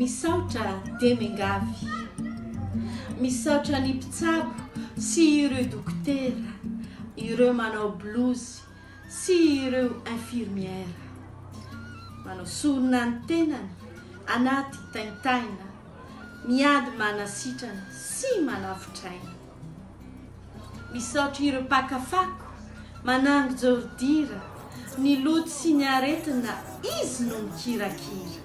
misaotra demengavy, misaotra ny mpitsabo sy ireo dokotera, ireo manao blouse sy ireo infirmière, manao sorona ny tenany anaty taintaina, miady manasitrana sy manavotraina. Misaotra ireo pakafako manango jordira, ny loto sy ny aretina izy no mikirakira.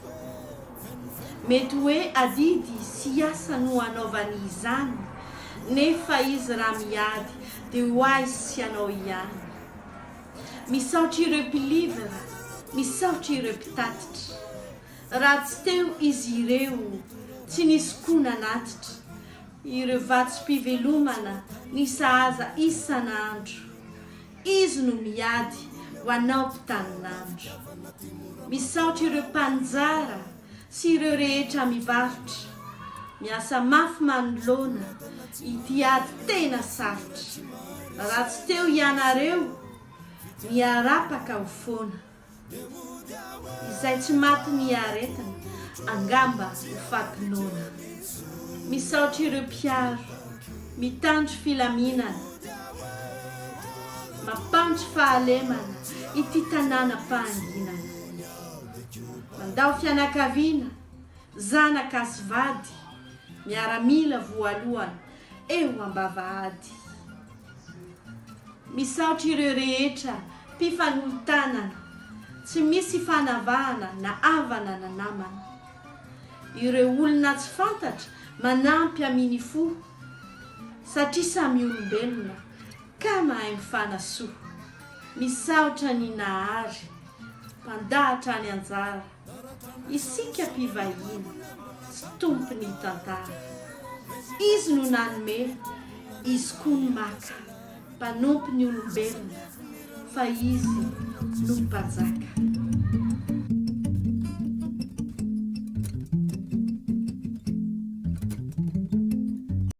Mety hoe adidy sy asa no anaovany izany, nefa izy raha miady dia ho aizy sy anao ihany. Misaotra ireo mpilivra, misaotra ireo mpitatitra, raha tsy teo izy ireo tsy nisy koa nanatitra. Ireo vatsim-pivelomana ny sahaza isan'andro, izy no miady ho anao mpitanin'andro. Misaotra ireo mpanjara sy ireo rehetra mivarotra, miasa mafy manoloana ity ady tena sarotra. Raha tsy teo ianareo miarapaka ho foana, izay tsy maty ny aretina angamba ho fatinona. Misaotra ireo mpiaro, mitandro filaminana, mampandry fahalemana ity tanànam-pahanginana. Mandao fianakaviana, zanaka sy vady, miaramila voalohany eo am-bavahady. Misaotra ireo rehetra mpifanoltanana, tsy misy fanavahana na avana na namana. Ireo olona tsy fantatra manampy amin'ny fo, satria samy olombelona ka mahay mifanasoa. Misaotra ny nahary, mpandahatra ny anjara, isika mpivahiny sy tompony tantara. Izy no nanome, izy koa no maka, mpanompo ny olombelona, fa izy no mpanjaka.